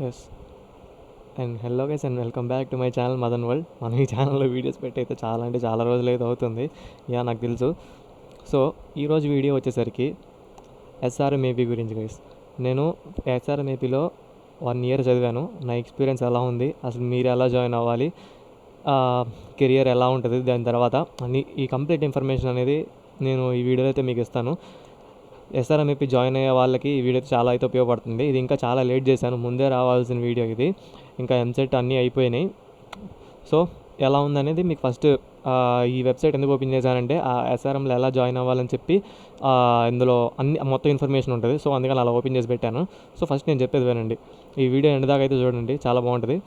Yes and hello guys and welcome back to my channel Madan world. మనం ఈ ఛానల్లో videos పెట్టి అయితే చాలా అంటే చాలా రోజులు అయితే అవుతుంది. నాకు తెలుసు. సో ఈరోజు వీడియో వచ్చేసరికి ఎస్ఆర్ఎంఏపీ గురించి గైస్. నేను ఎస్ఆర్ఎంఏపీలో 1 year చదివాను. నా ఎక్స్పీరియన్స్ ఎలా ఉంది, అసలు మీరు ఎలా జాయిన్ అవ్వాలి, కెరియర్ ఎలా ఉంటుంది, దాని తర్వాత అన్ని ఈ కంప్లీట్ ఇన్ఫర్మేషన్ అనేది నేను ఈ వీడియోలో అయితే మీకు ఇస్తాను. ఎస్ఆర్ఎంఏపీ జాయిన్ అయ్యే వాళ్ళకి ఈ వీడియో చాలా అయితే ఉపయోగపడుతుంది. ఇది ఇంకా చాలా లేట్ చేశాను, ముందే రావాల్సిన వీడియో ఇది. ఇంకా ఎంసెట్ అన్నీ అయిపోయినాయి. సో ఎలా ఉందనేది మీకు ఫస్ట్ ఈ వెబ్సైట్ ఎందుకు ఓపెన్ చేశానంటే ఆ ఎస్ఆర్ఎంలో ఎలా జాయిన్ అవ్వాలని చెప్పి ఇందులో మొత్తం ఇన్ఫర్మేషన్ ఉంటుంది. సో అందుకని అలా ఓపెన్ చేసి పెట్టాను. సో ఫస్ట్ నేను చెప్పేది వినండి, ఈ వీడియో ఎండ్ దాకా అయితే చూడండి, చాలా బాగుంటుంది.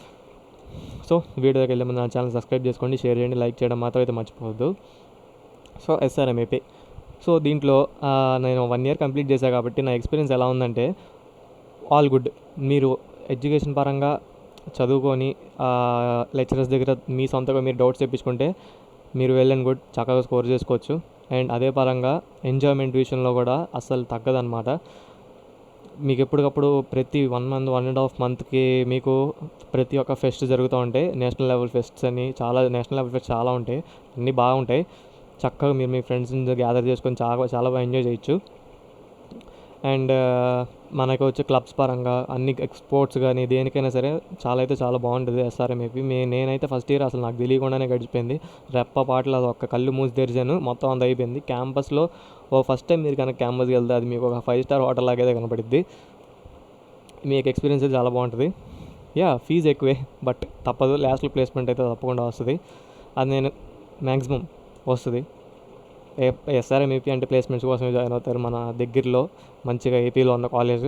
సో వీడియోకి వెళ్ళే ముందు నా ఛానల్ సబ్స్క్రైబ్ చేసుకోండి, షేర్ చేయండి, లైక్ చేయడం మాత్రం అయితే మర్చిపోవద్దు. సో ఎస్ఆర్ఎంఏపీ, సో దీంట్లో నేను 1 year కంప్లీట్ చేశాను కాబట్టి నా ఎక్స్పీరియన్స్ ఎలా ఉందంటే ఆల్ గుడ్. మీరు ఎడ్యుకేషన్ పరంగా చదువుకొని లెక్చరర్స్ దగ్గర మీ సొంతగా మీరు డౌట్స్ తెప్పించుకుంటే మీరు వెల్ అండ్ గుడ్, చక్కగా స్కోర్ చేసుకోవచ్చు. అండ్ అదే పరంగా ఎంజాయ్మెంట్ విషయంలో కూడా అస్సలు తగ్గదన్నమాట. మీకు ఎప్పటికప్పుడు ప్రతి 1 month 1.5 monthకి మీకు ప్రతి ఒక్క ఫెస్ట్ జరుగుతూ ఉంటాయి. నేషనల్ లెవెల్ ఫెస్ట్స్ అని నేషనల్ లెవెల్ ఫెస్ట్ చాలా ఉంటాయి, అన్నీ బాగుంటాయి. చక్కగా మీరు మీ ఫ్రెండ్స్ని గ్యాదర్ చేసుకొని చాలా బాగా ఎంజాయ్ చేయొచ్చు. అండ్ మనకు వచ్చే క్లబ్స్ పరంగా అన్ని స్పోర్ట్స్ కానీ దేనికైనా సరే చాలా బాగుంటుంది ఎస్ఆర్ఎంఏపీ. నేనైతే ఫస్ట్ ఇయర్ అసలు నాకు తెలియకుండానే గడిచిపోయింది. రెప్ప పాటలు అది ఒక్క కళ్ళు మూసి తెరిచాను, మొత్తం అంత అయిపోయింది. క్యాంపస్లో ఫస్ట్ టైం మీరు కనుక క్యాంపస్కి వెళ్తే అది మీకు ఒక 5-star హోటల్ లాగైతే కనపడుద్ది. మీకు ఎక్స్పీరియన్స్ చాలా బాగుంటుంది. ఫీజు ఎక్కువే, బట్ తప్పదు, లాస్ట్లో ప్లేస్మెంట్ అయితే తప్పకుండా వస్తుంది. అది నేను మ్యాక్సిమం వస్తుంది. ఎస్ఆర్ఎంఏపీ అంటే ప్లేస్మెంట్స్ కోసం జాయిన్ అవుతారు మన దగ్గరలో మంచిగా ఏపీలో ఉన్న కాలేజ్.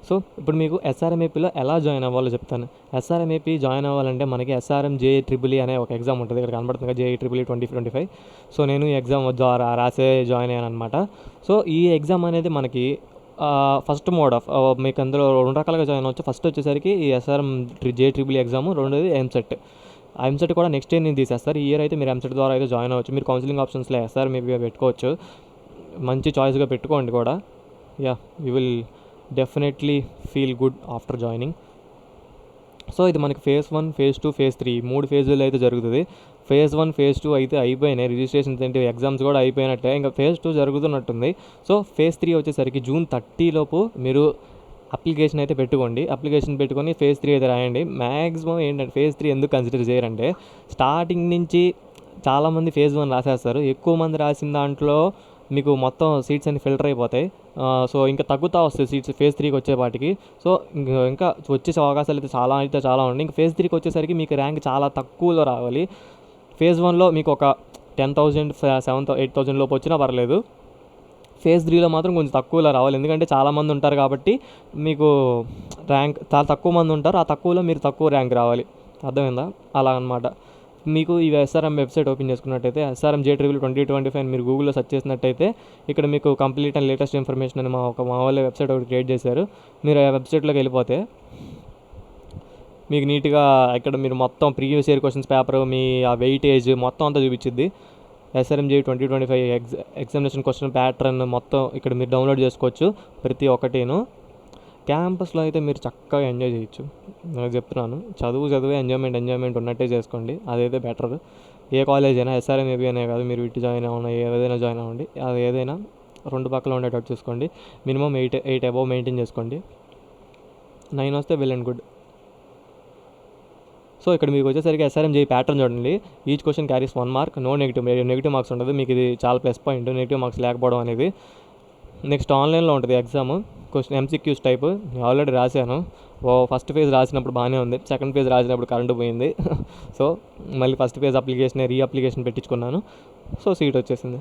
సో ఇప్పుడు మీకు ఎస్ఆర్ఎంఏపీలో ఎలా జాయిన్ అవ్వాలో చెప్తాను. ఎస్ఆర్ఎంఏపీ జాయిన్ అవ్వాలంటే మనకి ఎస్ఆర్ఎం JEEE అనే ఒక ఎగ్జామ్ ఉంటుంది, ఇక్కడ కనబడుతుంది JEEE 2025. సో నేను ఈ ఎగ్జామ్ రాసే జాయిన్ అయ్యాను అనమాట. సో ఈ ఎగ్జామ్ అనేది మనకి ఫస్ట్ మోడ్ ఆఫ్ మీకు అందులో 2 రకాలుగా జాయిన్ అవ్వచ్చు. ఫస్ట్ వచ్చేసరికి ఈ ఎస్ఆర్ఎం JEEE ఎగ్జామ్, రెండోది ఎంసెట్ కూడా నెక్స్ట్ ఇయర్ నేను తీసేస్తారు. ఈ ఇయర్ అయితే మీరు ఎంసెట్ ద్వారా అయితే జాయిన్ అవ్వచ్చు. మీరు కౌన్సిలింగ్ ఆప్షన్స్లో ఎస్ఆర్ఎంఏపీ పెట్టుకోవచ్చు, మంచి చాయిస్గా పెట్టుకోండి కూడా. You will definitely feel good after joining. So ఇది మనకి phase 1, phase 2, phase 3 3 ఫేజులు అయితే జరుగుతుంది. phase 1, phase 2 అయితే అయిపోయినాయి, రిజిస్ట్రేషన్స్ ఏంటి ఎగ్జామ్స్ కూడా అయిపోయినట్టే. ఇంకా phase 2 జరుగుతున్నట్టుంది. సో phase 3 వచ్చేసరికి June 30 లోపు మీరు అప్లికేషన్ అయితే పెట్టుకోండి. అప్లికేషన్ పెట్టుకొని phase 3 అయితే రాయండి. మ్యాక్సిమం ఏంటంటే phase 3 ఎందుకు కన్సిడర్ చేయరంటే స్టార్టింగ్ నుంచి చాలామంది phase 1 రాసేస్తారు. ఎక్కువ మంది రాసిన దాంట్లో మీకు మొత్తం సీట్స్ అన్ని ఫిల్టర్ అయిపోతాయి. సో ఇంకా తగ్గుతూ వస్తాయి సీట్స్ phase 3కి వచ్చేపాటికి. సో ఇంకా వచ్చేసే అవకాశాలు అయితే చాలా ఉన్నాయి. ఇంకా phase 3కి వచ్చేసరికి మీకు ర్యాంక్ చాలా తక్కువలో రావాలి. phase 1లో మీకు ఒక 10,000 7,000 8,000 లోపు వచ్చినా పర్లేదు. phase 3లో మాత్రం కొంచెం తక్కువలో రావాలి, ఎందుకంటే చాలామంది ఉంటారు కాబట్టి మీకు ర్యాంక్ చాలా తక్కువ మంది ఉంటారు. ఆ తక్కువలో మీరు తక్కువ ర్యాంక్ రావాలి, అర్థమైందా? అలా అనమాట. మీకు ఈ ఎస్ఆర్ఎం వెబ్సైట్ ఓపెన్ చేసుకున్నట్టయితే ఎస్ఆర్ఎం JEEE 2025 మీరు గూగుల్లో సెర్చ్ చేసినట్టయితే ఇక్కడ మీకు కంప్లీట్ అండ్ లేటెస్ట్ ఇన్ఫర్మేషన్ అని మా వాళ్ళ వెబ్సైట్ ఒకటి క్రియేట్ చేశారు. మీరు ఆ వెబ్సైట్లోకి వెళ్ళిపోతే మీకు నీట్గా ఇక్కడ మీరు మొత్తం ప్రీవియస్ ఇయర్ క్వశ్చన్స్ పేపర్, మీ ఆ వెయిటేజ్ మొత్తం అంతా చూపించింది. SRM JEEE 2025 examination question pattern మొత్తం ఇక్కడ మీరు డౌన్లోడ్ చేసుకోవచ్చు ప్రతి ఒక్కటిను. క్యాంపస్లో అయితే మీరు చక్కగా ఎంజాయ్ చేయొచ్చు. నాకు చెప్తున్నాను, చదువే ఎంజాయ్మెంట్ ఉన్నట్టే చేసుకోండి, అదైతే బెటర్. ఏ కాలేజ్ అయినా ఎస్ఆర్ఎంఏపీ అనే కాదు, మీరు ఇటు జాయిన్ అవ్వండి, ఏదైనా జాయిన్ అవ్వండి, అది ఏదైనా 2 పక్కల ఉండేటట్టు చూసుకోండి. మినిమం 8 అబవ్ మెయింటైన్ చేసుకోండి. 9 వస్తే వెల్ అండ్ గుడ్. సో ఇక్కడ మీకు వచ్చేసరికి ఎస్ఆర్ఎం JEE ప్యాటర్న్ చూడండి. Each question carries 1 mark, no negative marks ఉండదు. మీకు ఇది చాలా ప్లస్ పాయింట్, నెగిటివ్ మార్క్స్ లేకపోవడం అనేది. నెక్స్ట్ ఆన్లైన్లో ఉంటుంది ఎగ్జామ్, క్వశ్చన్ MCQs టైప్. నేను ఆల్రెడీ రాశాను. ఫస్ట్ ఫేజ్ రాసినప్పుడు బాగానే ఉంది, సెకండ్ ఫేజ్ రాసినప్పుడు కరెంటు పోయింది. సో మళ్ళీ ఫస్ట్ ఫేజ్ రీఅప్లికేషన్ పెట్టించుకున్నాను. సో సీట్ వచ్చేసింది.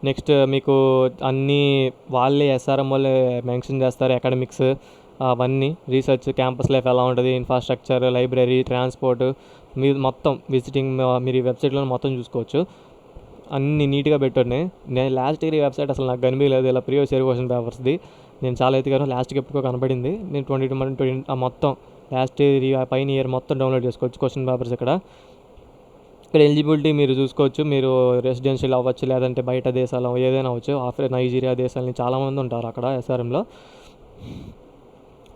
నెక్స్ట్ మీకు అన్నీ వాళ్ళే ఎస్ఆర్ఎం వాళ్ళే మెన్షన్ చేస్తారు, అకాడమిక్స్ అవన్నీ, రీసెర్చ్, క్యాంపస్ లైఫ్ ఎలా ఉంటుంది, ఇన్ఫ్రాస్ట్రక్చర్, లైబ్రరీ, ట్రాన్స్పోర్ట్, మీరు మొత్తం విజిటింగ్ మీరు ఈ వెబ్సైట్లో మొత్తం చూసుకోవచ్చు. అన్నీ నీట్గా పెట్టండి. నేను లాస్ట్ ఇయర్ ఈ వెబ్సైట్ అసలు నాకు కనిపించలేదు, ఇలా ప్రీవియస్ ఇయర్ క్వశ్చన్ పేపర్స్ది. నేను చాలా ఎత్తుగాను, లాస్ట్కి ఎప్పుడో కనపడింది. నేను 2020 మొత్తం లాస్ట్ ఇయర్ పైన ఇయర్ మొత్తం డౌన్లోడ్ చేసుకోవచ్చు క్వశ్చన్ పేపర్స్. ఇక్కడ ఎలిజిబిలిటీ మీరు చూసుకోవచ్చు. మీరు రెసిడెన్షియల్ అవ్వచ్చు, లేదంటే బయట దేశాలు ఏదైనా అవ్వచ్చు. నైజీరియా దేశాలని చాలామంది ఉంటారు అక్కడ ఎస్ఆర్ఎంలో.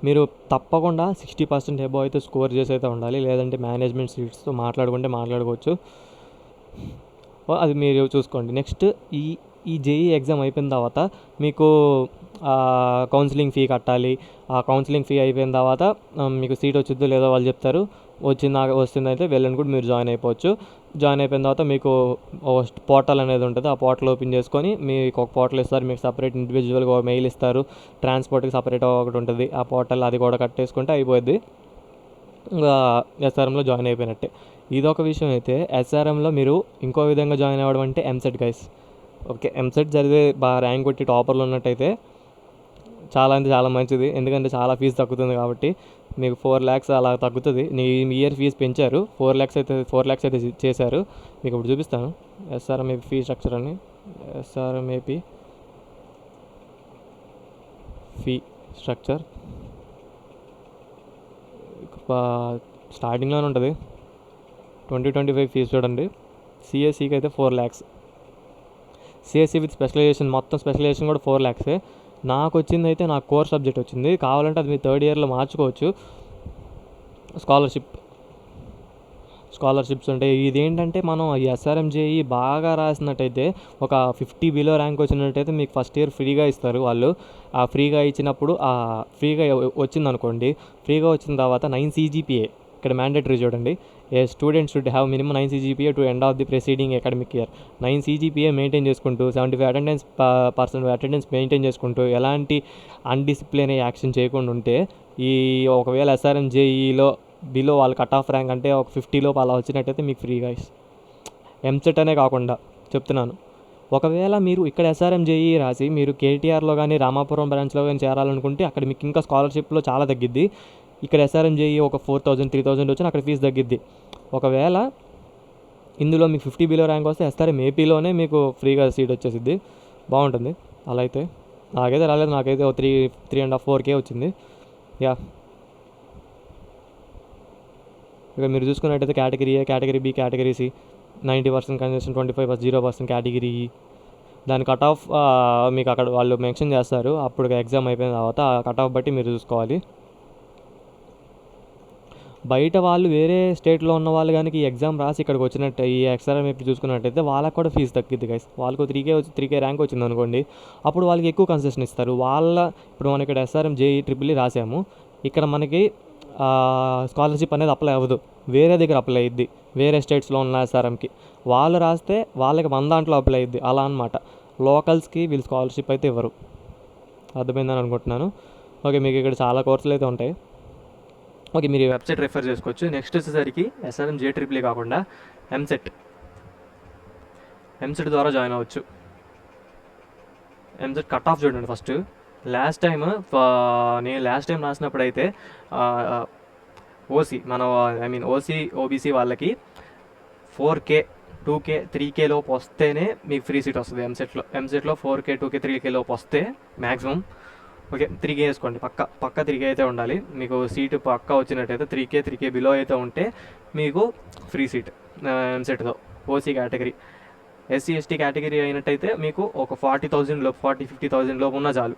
మీరు తప్పకుండా 60% అబోవ్ అయితే స్కోర్ చేసి అయితే ఉండాలి, లేదంటే మేనేజ్మెంట్ సీట్స్తో మాట్లాడుకోవచ్చు. అది మీరు చూసుకోండి. నెక్స్ట్ ఈ ఈ జేఈ ఎగ్జామ్ అయిపోయిన తర్వాత మీకు కౌన్సిలింగ్ ఫీ కట్టాలి. ఆ కౌన్సిలింగ్ ఫీ అయిపోయిన తర్వాత మీకు సీట్ వచ్చిందో లేదో వాళ్ళు చెప్తారు. వస్తుందైతే వెళ్ళని కూడా మీరు జాయిన్ అయిపోవచ్చు. జాయిన్ అయిపోయిన తర్వాత మీకు పోర్టల్ అనేది ఉంటుంది. ఆ పోర్టల్ ఓపెన్ చేసుకొని మీకు ఒక పోర్టల్ ఇస్తారు. మీకు సపరేట్ ఇండివిజువల్గా ఒక మెయిల్ ఇస్తారు. ట్రాన్స్పోర్ట్కి సపరేట్ ఒకటి ఉంటుంది. ఆ పోర్టల్ అది కూడా కట్టేసుకుంటే అయిపోద్ది. ఇంకా ఎస్ఆర్ఎంలో జాయిన్ అయిపోయినట్టే. ఇదొక విషయం అయితే, ఎస్ఆర్ఎంలో మీరు ఇంకో విధంగా జాయిన్ అవ్వడం అంటే ఎంసెట్ గైస్. ఓకే, ఎంసెట్ చదివే బాగా ర్యాంక్ కొట్టి టాపర్లు ఉన్నట్టయితే చాలా అంటే చాలా మంచిది. ఎందుకంటే చాలా ఫీజు తగ్గుతుంది కాబట్టి మీకు 4 lakhs అలా తగ్గుతుంది. ఈ ఇయర్ ఫీజు పెంచారు, 4 lakhs అయితే చేశారు. మీకు ఇప్పుడు చూపిస్తాను ఎస్ఆర్ఎం ఏపీ ఫీ స్ట్రక్చర్ అని. ఎస్ఆర్ఎం ఏపీ ఫీ స్ట్రక్చర్ స్టార్టింగ్లోనే ఉంటుంది. 2025 ఫీజు చూడండి. సిఎస్సికి అయితే 4 lakhs. సిఎస్సి విత్ స్పెషలైజేషన్, మొత్తం స్పెషలైజేషన్ కూడా 4 lakhs. నాకు వచ్చింది అయితే నాకు కోర్ సబ్జెక్ట్ వచ్చింది. కావాలంటే అది మీ థర్డ్ ఇయర్లో మార్చుకోవచ్చు. స్కాలర్షిప్స్ ఉంటాయి. ఇదేంటంటే మనం ఎస్ఆర్ఎం జేఈ బాగా రాసినట్టయితే, ఒక 50 బిలో ర్యాంక్ వచ్చినట్టయితే మీకు ఫస్ట్ ఇయర్ ఫ్రీగా ఇస్తారు వాళ్ళు. ఆ ఫ్రీగా ఇచ్చినప్పుడు ఫ్రీగా వచ్చిందనుకోండి, ఫ్రీగా వచ్చిన తర్వాత 9 CGPA ఇక్కడ మ్యాండేటరీ చూడండి. A student should have minimum 9 CGPA to end of the preceding academic year. 9 CGPA maintain చేసుకుంటూ 75% అటెండెన్స్ మెయింటైన్ చేసుకుంటూ ఎలాంటి అన్డిసిప్లిన్ యాక్షన్ చేయకుండా ఉంటే, ఒకవేళ ఎస్ఆర్ఎం జేఈలో బిలో వాళ్ళ కట్ ఆఫ్ ర్యాంక్ అంటే ఒక 50 లోపు అలా వచ్చినట్టయితే మీకు ఫ్రీగా ఎంసెట్ అనే కాకుండా చెప్తున్నాను. ఒకవేళ మీరు ఇక్కడ ఎస్ఆర్ఎం జేఈ రాసి మీరు కేటీఆర్లో కానీ రామాపురం బ్రాంచ్లో కానీ చేరాలనుకుంటే అక్కడ మీకు ఇంకా స్కాలర్షిప్లో చాలా తగ్గిద్ది. ఇక్కడ ఎస్ఆర్ఎం జేఈ ఒక 4,000 3,000 వచ్చినా అక్కడ ఫీజు తగ్గిద్ది. ఒకవేళ ఇందులో మీకు 50 బిలో ర్యాంక్ వస్తే ఎస్ఆర్ఎం ఏపీలోనే మీకు ఫ్రీగా సీట్ వచ్చేసిద్ది. బాగుంటుంది. అలా అయితే నాకైతే రాలేదు, నాకైతే 3.5-4K వచ్చింది. ఇక మీరు చూసుకున్నట్టయితే category A, category B, category C 90% concession, 25% 0% category E. దాని కట్ ఆఫ్ మీకు అక్కడ వాళ్ళు మెన్షన్ చేస్తారు. అప్పుడు ఎగ్జామ్ అయిపోయిన తర్వాత ఆ కట్ ఆఫ్ బట్టి మీరు చూసుకోవాలి. బయట వాళ్ళు వేరే స్టేట్లో ఉన్న వాళ్ళు కానీ ఈ ఎగ్జామ్ రాసి ఇక్కడికి వచ్చినట్టు ఈ ఎస్ఆర్ఎం ఏపీ చూసుకున్నట్టయితే వాళ్ళకు కూడా ఫీజు తగ్గిద్ది గైస్. వాళ్ళకు 3K ర్యాంక్ వచ్చింది అనుకోండి, అప్పుడు వాళ్ళకి ఎక్కువ కన్సెషన్ ఇస్తారు. ఇప్పుడు మనం ఇక్కడ ఎస్ఆర్ఎం జేఈ ట్రిపుల్ రాసాము, ఇక్కడ మనకి స్కాలర్షిప్ అనేది అప్లై అవ్వదు, వేరే దగ్గర అప్లై అయ్యిద్ది. వేరే స్టేట్స్లో ఉన్న ఎస్ఆర్ఎంకి వాళ్ళు రాస్తే వాళ్ళకి మన దాంట్లో అప్లై అయ్యిద్ది. అలా అనమాట. లోకల్స్కి వీళ్ళు స్కాలర్షిప్ అయితే ఇవ్వరు. అర్థమైందని అనుకుంటున్నాను. ఓకే, మీకు ఇక్కడ చాలా కోర్సులు అయితే ఉంటాయి. ఓకే, మీరు ఈ వెబ్సైట్ రిఫర్ చేసుకోవచ్చు. నెక్స్ట్ వచ్చేసరికి ఎస్ఆర్ఎం జే ట్రిపుల్ కాకుండా ఎంసెట్ ద్వారా జాయిన్ అవ్వచ్చు. ఎంసెట్ కట్ ఆఫ్ చూడండి ఫస్ట్. నేను లాస్ట్ టైం రాసినప్పుడు అయితే ఓసీ ఓబీసీ వాళ్ళకి 4K 2K 3K లోపు వస్తేనే మీకు ఫ్రీ సీట్ వస్తుంది. ఎంసెట్లో 4K 2K 3K లోపు వస్తే మ్యాక్సిమం. ఓకే, 3K వేసుకోండి. పక్క 3K అయితే ఉండాలి. మీకు సీటు పక్క వచ్చినట్టయితే 3K బిలో అయితే ఉంటే మీకు ఫ్రీ సీట్ ఎంసెట్తో. ఓసీ కేటగిరీ, SC/ST కేటగిరీ అయినట్టయితే మీకు ఒక 40,000 లోపు 50,000 లోపు ఉన్నా చాలు,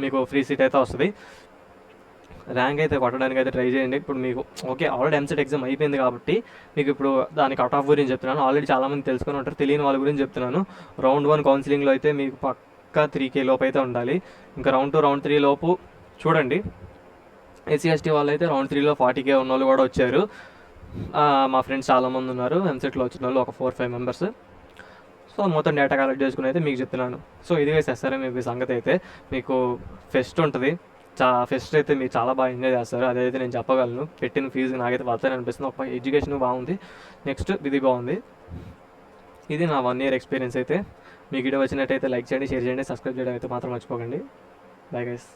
మీకు ఫ్రీ సీట్ అయితే వస్తుంది. ర్యాంక్ అయితే కొట్టడానికి అయితే ట్రై చేయండి. ఇప్పుడు మీకు ఓకే ఆల్రెడీ ఎంసెట్ ఎగ్జామ్ అయిపోయింది కాబట్టి మీకు ఇప్పుడు దాని కట్ ఆఫ్ గురించి చెప్తున్నాను. ఆల్రెడీ చాలామంది తెలుసుకొని ఉంటారు, తెలియని వాళ్ళ గురించి చెప్తున్నాను. రౌండ్ 1 కౌన్సిలింగ్లో అయితే మీకు పక్కా 3K లోపు అయితే ఉండాలి. ఇంకా రౌండ్ 2 రౌండ్ 3 లోపు చూడండి. SC/ST వాళ్ళు అయితే రౌండ్ 3లో 40K ఉన్న వాళ్ళు కూడా వచ్చారు. మా ఫ్రెండ్స్ చాలామంది ఉన్నారు ఎంసెట్లో వచ్చిన వాళ్ళు, ఒక 4-5 మెంబర్స్. సో మొత్తం డేటా కలెక్ట్ చేసుకుని అయితే మీకు చెప్తున్నాను. సో ఇది ఎస్ఆర్ఎం ఏపీ సంగతి. అయితే మీకు ఫెస్ట్ ఉంటుంది. ఫెస్ట్ అయితే మీరు చాలా బాగా ఎంజాయ్ చేస్తారు, అదైతే నేను చెప్పగలను. పెట్టిన ఫీజు నాకైతే వర్తని అనిపిస్తుంది. ఒక ఎడ్యుకేషన్ బాగుంది, నెక్స్ట్ ఇది బాగుంది. ఇది నా 1 year ఎక్స్పీరియన్స్ అయితే. మీకు వీడియో వచ్చినట్టయితే లైక్ చేయండి, షేర్ చేయండి, సబ్స్క్రైబ్ చేయడం అయితే మాత్రం మర్చిపోకండి. Bye guys.